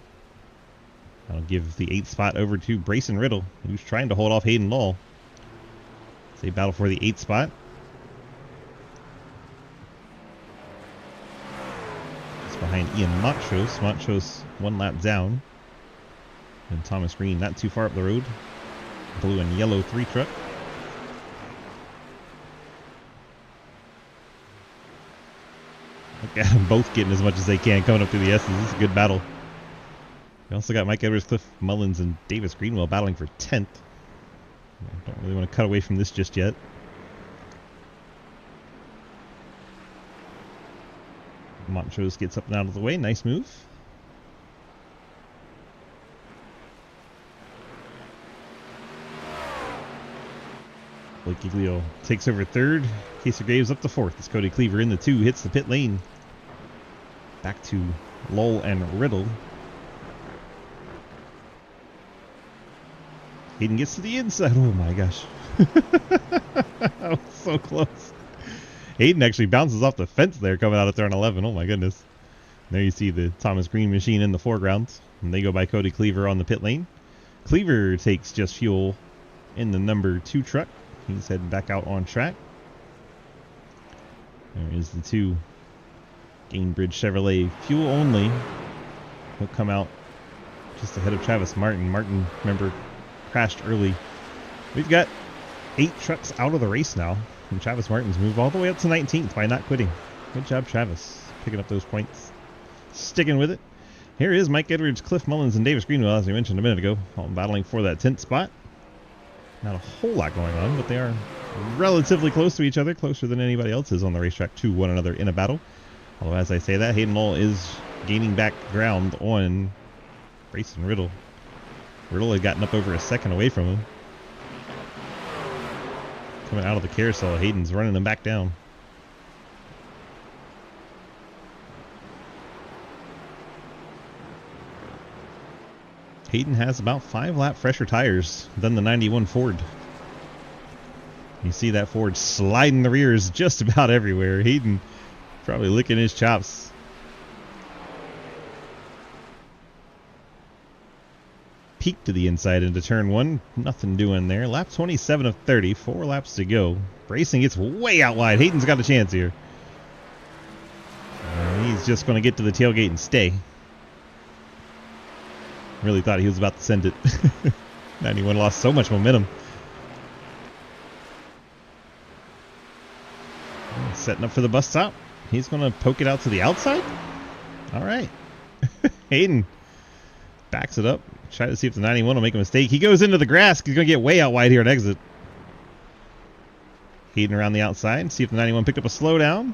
I'll give the 8th spot over to Brayson Riddle, who's trying to hold off Hayden Law. They battle for the 8th spot. It's behind Ian Montrose. Montrose 1 lap down. And Thomas Green not too far up the road. Blue and yellow 3 truck. Look at them both getting as much as they can coming up through the S's. This is a good battle. We also got Mike Edwards, Cliff Mullins, and Davis Greenwell battling for 10th. I don't really want to cut away from this just yet. Montrose gets up and out of the way. Nice move. Blake Giglio takes over 3rd. Casey Graves up to 4th. It's Cody Cleaver in the 2. Hits the pit lane. Back to Lowell and Riddle. Hayden gets to the inside. Oh my gosh. That was so close. Hayden actually bounces off the fence there coming out of turn 11. Oh my goodness. There you see the Thomas Green machine in the foreground. And they go by Cody Cleaver on the pit lane. Cleaver takes just fuel in the number 2 truck. He's heading back out on track. There is the 2 Gamebridge Chevrolet fuel only. He'll come out just ahead of Travis Martin. Martin, remember, crashed early. We've got 8 trucks out of the race now. And Travis Martin's moved all the way up to 19th by not quitting. Good job, Travis. Picking up those points. Sticking with it. Here is Mike Edwards, Cliff Mullins, and Davis Greenwell, as we mentioned a minute ago, all battling for that 10th spot. Not a whole lot going on, but they are relatively close to each other, closer than anybody else is on the racetrack to one another in a battle. Although, as I say that, Hayden Law is gaining back ground on Brayson Riddle. Riddle had gotten up over a second away from him. Coming out of the carousel, Hayden's running them back down. Hayden has about 5 lap fresher tires than the 91 Ford. You see that Ford sliding the rears just about everywhere. Hayden probably licking his chops. Peak to the inside into turn 1. Nothing doing there. Lap 27 of 30. 4 laps to go. Racing gets way out wide. Hayden's got a chance here. He's just going to get to the tailgate and stay. Really thought he was about to send it. 91 lost so much momentum. Setting up for the bus stop. He's going to poke it out to the outside. All right. Hayden backs it up. Try to see if the 91 will make a mistake. He goes into the grass. He's going to get way out wide here at exit. Hayden around the outside. See if the 91 picked up a slowdown.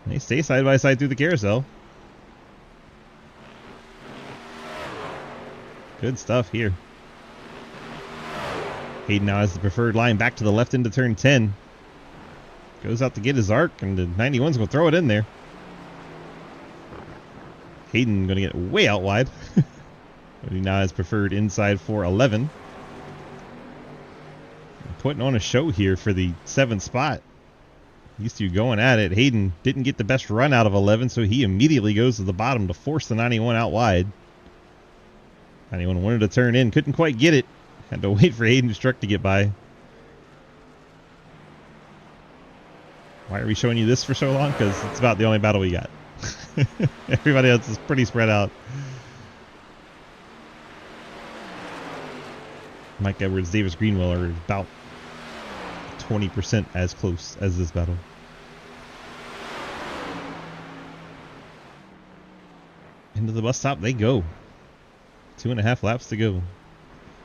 They stay side by side through the carousel. Good stuff here. Hayden now has the preferred line back to the left into turn 10. Goes out to get his arc, and the 91's going to throw it in there. Hayden going to get way out wide. But he now has preferred inside for 11. Putting on a show here for the 7th spot. These two going at it. Hayden didn't get the best run out of 11, so he immediately goes to the bottom to force the 91 out wide. 91 wanted to turn in, couldn't quite get it. Had to wait for Hayden's truck to get by. Why are we showing you this for so long? Because it's about the only battle we got. Everybody else is pretty spread out. Mike Edwards, Davis Greenwell are about 20% as close as this battle. Into the bus stop they go. 2.5 laps to go.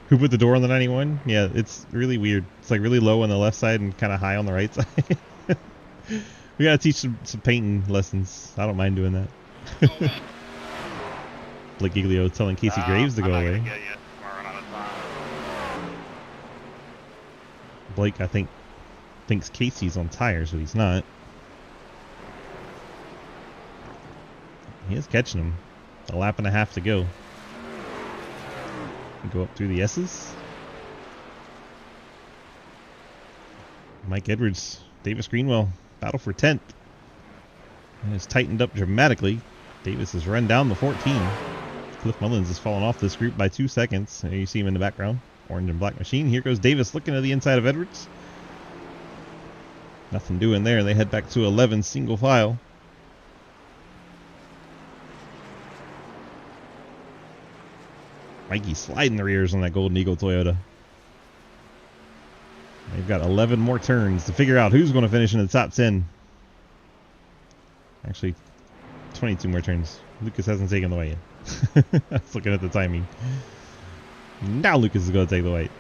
Who put the door on the 91? Yeah, it's really weird. It's like really low on the left side and kind of high on the right side. We gotta teach some painting lessons. I don't mind doing that. Blake Giglio telling Casey Graves to go away. Blake, I think, thinks Casey's on tires, but he's not. He is catching him. A lap and a half to go. Go up through the S's. Mike Edwards, Davis Greenwell, battle for 10th. And it's tightened up dramatically. Davis has run down the 14. Cliff Mullins has fallen off this group by 2 seconds. There you see him in the background. Orange and black machine. Here goes Davis looking to the inside of Edwards. Nothing doing there. They head back to 11 single file. Mikey sliding the rears on that Golden Eagle Toyota. They've got 11 more turns to figure out who's going to finish in the top 10. Actually, 22 more turns. Lucas hasn't taken the white yet. I was looking at the timing. Now Lucas is going to take the white.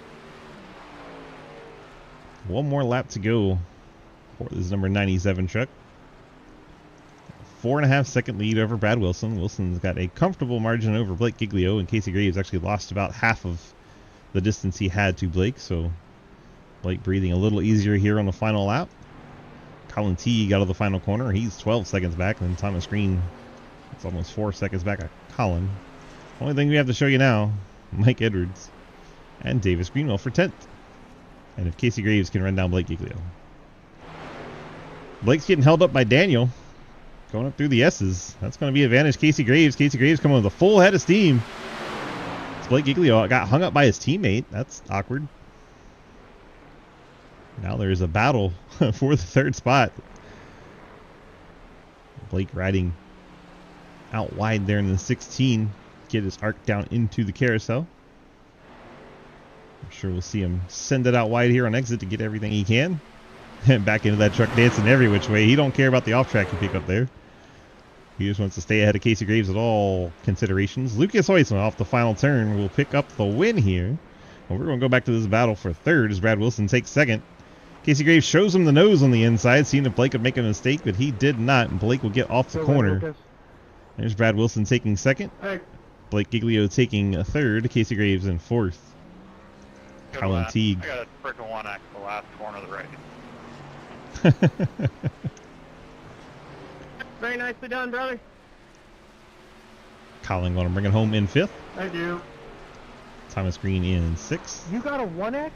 One more lap to go for this number 97 truck. 4.5 second lead over Brad Wilson. Wilson's got a comfortable margin over Blake Giglio, and Casey Graves actually lost about half of the distance he had to Blake, so Blake breathing a little easier here on the final lap. Colin T got to the final corner. He's 12 seconds back, and Thomas Green is almost 4 seconds back at Colin. Only thing we have to show you now, Mike Edwards and Davis Greenwell for 10th. And if Casey Graves can run down Blake Giglio. Blake's getting held up by Daniel. Going up through the S's. That's going to be advantage Casey Graves. Casey Graves coming with a full head of steam. It's Blake Giglio got hung up by his teammate. That's awkward. Now there's a battle for the 3rd spot. Blake riding out wide there in the 16. Get his arc down into the carousel. I'm sure we'll see him send it out wide here on exit to get everything he can. And back into that truck dancing every which way. He don't care about the off-track you pick up there. He just wants to stay ahead of Casey Graves at all considerations. Lucas Hoytson off the final turn will pick up the win here. And we're going to go back to this battle for 3rd as Brad Wilson takes 2nd. Casey Graves shows him the nose on the inside, seeing if Blake would make a mistake, but he did not. And Blake will get off the corner. There's Brad Wilson taking 2nd. Hey. Blake Giglio taking 3rd. Casey Graves in 4th. Colin Teague. I got a freaking 1X the last corner of the race. Very nicely done, brother. Colin going to bring it home in 5th. Thank you. Thomas Green in 6th. You got a 1X?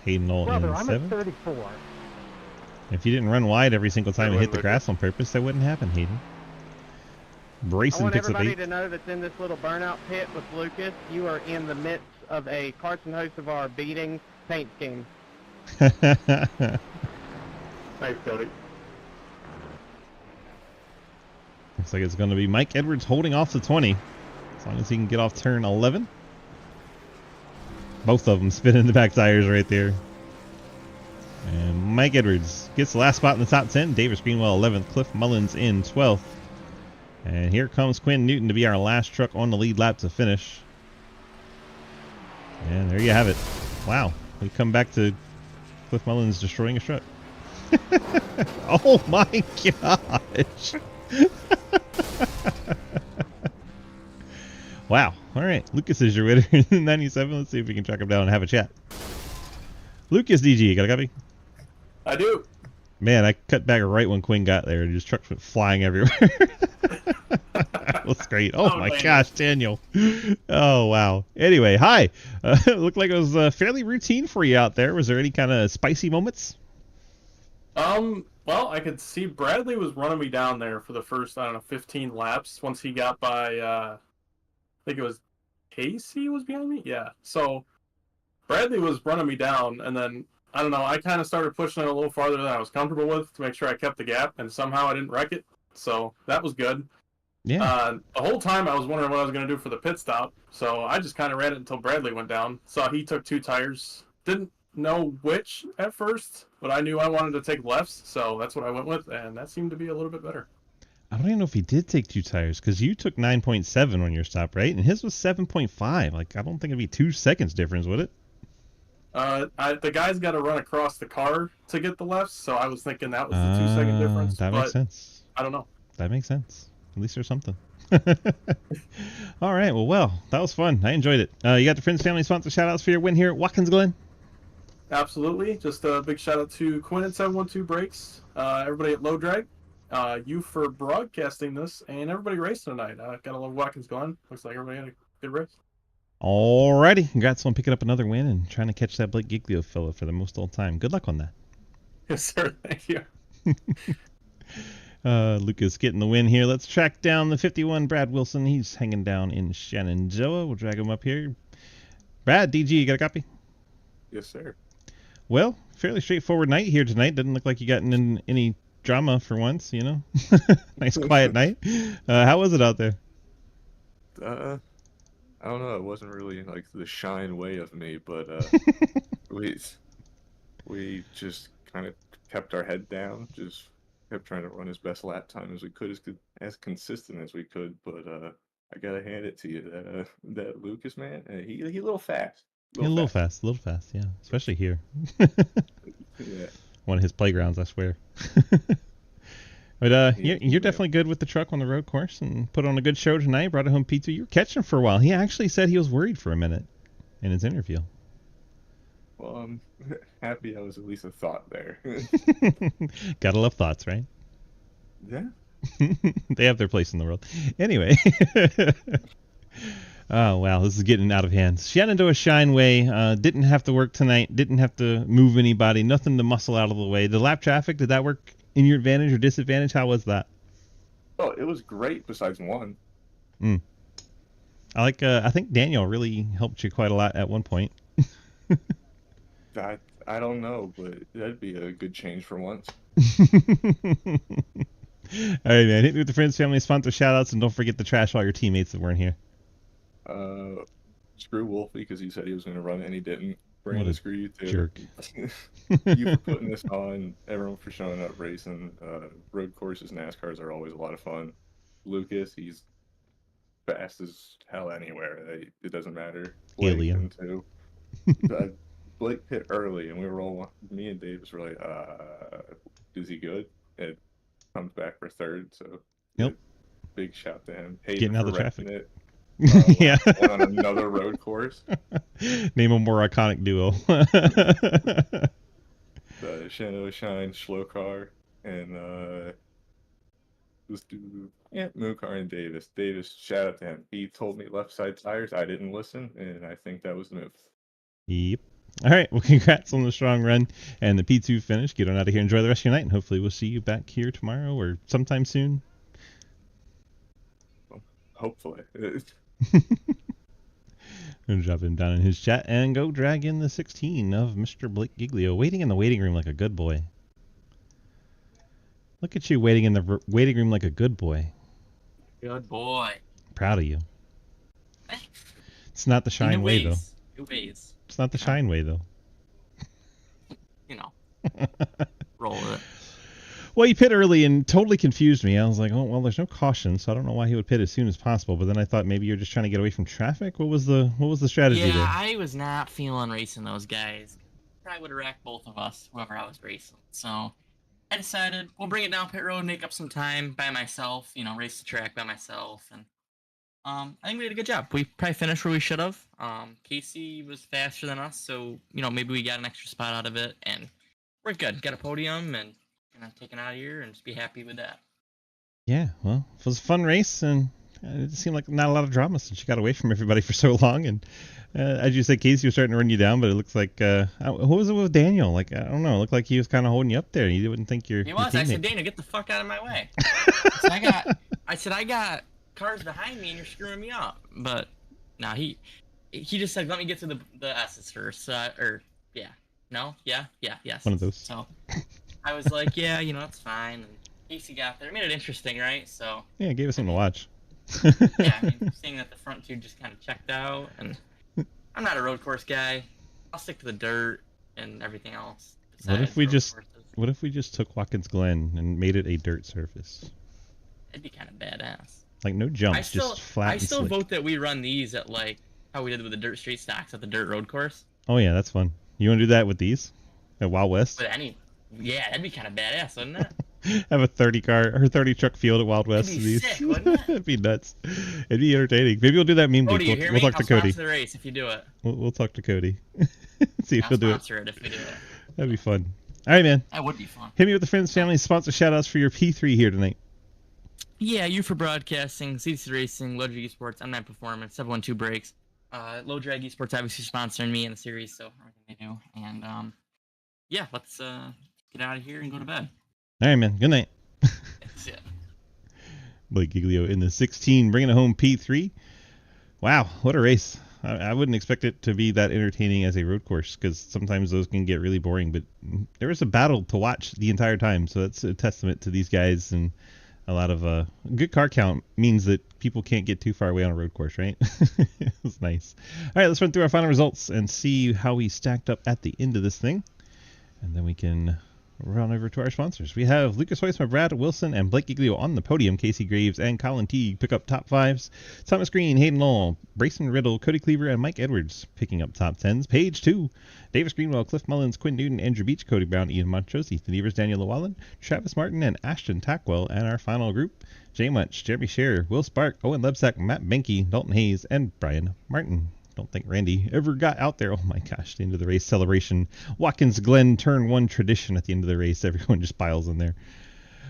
Hayden Knoll Brother, in I'm 7th. at 34. If you didn't run wide every single time it hit the grass on purpose, that wouldn't happen, Hayden. I Brayson want picks up everybody 8th. to know that's in this little burnout pit with Lucas, you are in the midst of a Carson Hocevar beating paint scheme. Thanks, Cody. Looks like it's going to be Mike Edwards holding off the 20. As long as he can get off turn 11. Both of them spinning the back tires right there. And Mike Edwards gets the last spot in the top 10. Davis Greenwell 11th. Cliff Mullins in 12th. And here comes Quinn Newton to be our last truck on the lead lap to finish. And there you have it. Wow. We come back to Cliff Mullins destroying his truck. Oh my gosh. Wow. All right. Lucas is your winner in 97. Let's see if we can track him down and have a chat. Lucas DG, got a copy? I do. Man, I cut back right when Quinn got there and his trucks went flying everywhere. That was great. Oh my gosh, Daniel. Oh, wow. Anyway, hi. It looked like it was fairly routine for you out there. Was there any kind of spicy moments? Well, I could see Bradley was running me down there for the first, I don't know, 15 laps once he got by, I think it was Casey was behind me? Yeah. So Bradley was running me down, and then, I don't know, I kind of started pushing it a little farther than I was comfortable with to make sure I kept the gap, and somehow I didn't wreck it. So that was good. Yeah. The whole time I was wondering what I was going to do for the pit stop, so I just kind of ran it until Bradley went down. Saw he took 2 tires. Didn't know which at first, but I knew I wanted to take lefts, so that's what I went with, and that seemed to be a little bit better. I don't even know if he did take 2 tires, because you took 9.7 on your stop, right? And his was 7.5. Like, I don't think it'd be 2 seconds difference, would it? The guy's got to run across the car to get the lefts, so I was thinking that was the 2-second difference. That makes sense. I don't know. That makes sense. At least there's something. All right. Well, that was fun. I enjoyed it. You got the Friends Family sponsor shout-outs for your win here at Watkins Glen? Absolutely. Just a big shout-out to Quinn at 712 Brakes, everybody at Low Drag, you for broadcasting this, and everybody racing tonight. Gotta love Watkins Glen. Looks like everybody had a good race. Alrighty. Congrats on picking up another win and trying to catch that Blake Giglio fella for the most old time. Good luck on that. Yes, sir. Thank you. Lucas getting the win here. Let's track down the 51 Brad Wilson. He's hanging down in Shenandoah. We'll drag him up here. Brad, DG, you got a copy? Yes, sir. Well, fairly straightforward night here tonight. Doesn't look like you got in any drama for once, you know? Nice quiet night. How was it out there? I don't know. It wasn't really like the shine way of me, but we just kind of kept our head down, just kept trying to run as best lap time as we could, as consistent as we could. But I gotta hand it to you that Lucas man, he a little fast. A little fast, yeah, especially here. Yeah. One of his playgrounds, I swear. But you're definitely good with the truck on the road course and put on a good show tonight. Brought it home P2. You were catching for a while. He actually said he was worried for a minute in his interview. Well, I'm happy I was at least a thought there. Gotta love thoughts, right? Yeah. They have their place in the world. Anyway. Oh, wow. This is getting out of hand. Shenandoah Shineway didn't have to work tonight. Didn't have to move anybody. Nothing to muscle out of the way. The lap traffic, did that work in your advantage or disadvantage? How was that? Oh, it was great besides one. I think Daniel really helped you quite a lot at one point. I don't know, but that'd be a good change for once. All right, man. Hit me with the Friends Family sponsor shout-outs, and don't forget to trash all your teammates that weren't here. Screw Wolfie, because he said he was going to run it and he didn't. Brandon, screw you too. Jerk. You for putting this on, everyone for showing up racing. Road courses, NASCARs are always a lot of fun. Lucas, he's fast as hell anywhere. It doesn't matter. Blake, Alien. Too. Blake pit early, and we were all, me and Davis were like, is he good? It comes back for third, so yep. Big shout to him. Hayden getting out of the wrecking traffic. It. Yeah. On another road course. Name a more iconic duo. The Shenandoah Shine, Slow Car, and let's do Moon Car and Davis. Davis, shout out to him. He told me left side tires. I didn't listen, and I think that was the move. Yep. All right. Well, congrats on the strong run and the P2 finish. Get on out of here. Enjoy the rest of your night, and hopefully we'll see you back here tomorrow or sometime soon. Well, hopefully. I'm drop him down in his chat and go drag in the 16 of Mr. Blake Giglio, waiting in the waiting room like a good boy. Look at you waiting in the waiting room like a good boy. Good boy. Proud of you. It's not the Shine way, though. It weighs. It's not the Shine way, though. You know. Roll with it. Well, he pit early and totally confused me. I was like, oh, well, there's no caution, so I don't know why he would pit as soon as possible. But then I thought maybe you're just trying to get away from traffic. What was the strategy there? Yeah, I was not feeling racing those guys. Probably would have wrecked both of us, whoever I was racing. So I decided we'll bring it down pit road, make up some time by myself, race the track by myself. And I think we did a good job. We probably finished where we should have. Casey was faster than us, so maybe we got an extra spot out of it, and we're good. Got a podium and take it out of here and just be happy with that. Yeah, well, it was a fun race, and it seemed like not a lot of drama since you got away from everybody for so long. And as you said, Casey was starting to run you down, but it looks like who was it with Daniel? Like, I don't know, it looked like he was kind of holding you up there. You wouldn't think he was. I said, Daniel, get the fuck out of my way. I got cars behind me and you're screwing me up. But no, he just said, let me get to the S's first. Yes. One of those. So I was like, yeah, that's fine. And Casey got there. It made it interesting, right? So yeah, it gave us something to watch. Yeah, seeing that the front two just kind of checked out, and I'm not a road course guy. I'll stick to the dirt and everything else. What if we just took Watkins Glen and made it a dirt surface? It'd be kind of badass. Like no jumps, just flat. I still vote that we run these at like how we did with the dirt street stocks at the dirt road course. Oh yeah, that's fun. You want to do that with these at Wild West? Yeah, that'd be kind of badass, wouldn't it? Have a 30 truck field at Wild West. It'd be sick, wouldn't it? It'd be nuts. It'd be entertaining. Maybe we'll do that meme week. We'll talk to Cody. Sponsor the race if you do it. We'll talk to Cody. See if he'll do it. Sponsor it if we do it. That'd be fun. All right, man. That would be fun. Hit me with the friends, family, sponsor shout-outs for your P3 here tonight. Yeah, you for broadcasting, CDC Racing, Low Drag Esports, M9 Performance, 712 Brakes. Low Drag Esports obviously sponsoring me in the series, so everything they do. And yeah, let's get out of here and go to bed. All right, man. Good night. That's it. Blake Giglio in the 16, bringing it home P3. Wow, what a race. I wouldn't expect it to be that entertaining as a road course, because sometimes those can get really boring, but there was a battle to watch the entire time, so that's a testament to these guys, and a lot of good car count means that people can't get too far away on a road course, right? It was nice. All right, let's run through our final results and see how we stacked up at the end of this thing, and then we can run over to our sponsors. We have Lucas Hoisma, Brad Wilson, and Blake Giglio on the podium. Casey Graves and Colin T pick up top 5s. Thomas Green, Hayden Lowell, Brayson Riddle, Cody Cleaver, and Mike Edwards picking up top 10s. Page 2, Davis Greenwell, Cliff Mullins, Quinn Newton, Andrew Beach, Cody Brown, Ian Montrose, Ethan Evers, Daniel Llewellyn, Travis Martin, and Ashton Tackwell. And our final group, Jay Munch, Jeremy Scherer, Will Spark, Owen Lebsack, Matt Benke, Dalton Hayes, and Brian Martin. Don't think Randy ever got out there. Oh my gosh, the end of the race celebration. Watkins Glen turn 1 tradition at the end of the race. Everyone just piles in there.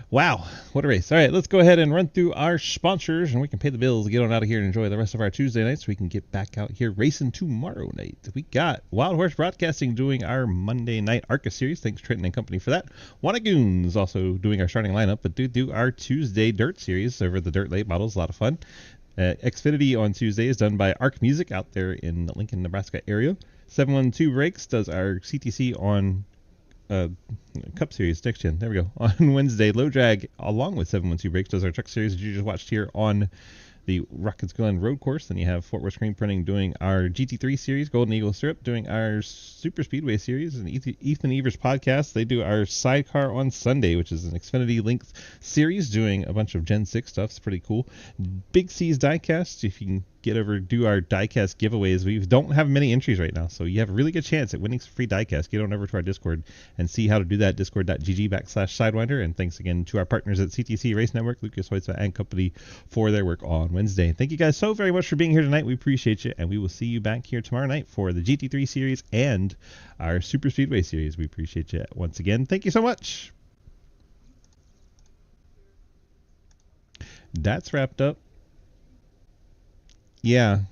Wow, what a race. All right, let's go ahead and run through our sponsors, and we can pay the bills, get on out of here, and enjoy the rest of our Tuesday night so we can get back out here racing tomorrow night. We got Wild Horse Broadcasting doing our Monday night ARCA series. Thanks, Trenton and company, for that. Wannagoons also doing our starting lineup, but do our Tuesday Dirt series over the Dirt Late Models. A lot of fun. Xfinity on Tuesday is done by Arc Music out there in the Lincoln, Nebraska area. 712 Brakes does our CTC on Cup Series next gen. There we go. On Wednesday, Low Drag along with 712 Brakes does our Truck Series that you just watched here on the Watkins Glen Road Course. Then you have Fort Worth Screen Printing doing our GT3 series, Golden Eagle Syrup doing our Super Speedway series, and Ethan Evers podcast. They do our Sidecar on Sunday, which is an Xfinity Linked series doing a bunch of Gen 6 stuff. It's pretty cool. Big C's Diecast, if you can get over, do our diecast giveaways. We don't have many entries right now, so you have a really good chance at winning some free diecast. Get on over to our Discord and see how to do that. Discord.gg/Sidewinder. And thanks again to our partners at CTC Race Network, Lucas Hoitza and company, for their work on Wednesday. Thank you guys so very much for being here tonight. We appreciate you, and we will see you back here tomorrow night for the GT3 series and our Super Speedway series. We appreciate you once again. Thank you so much. That's wrapped up. Yeah.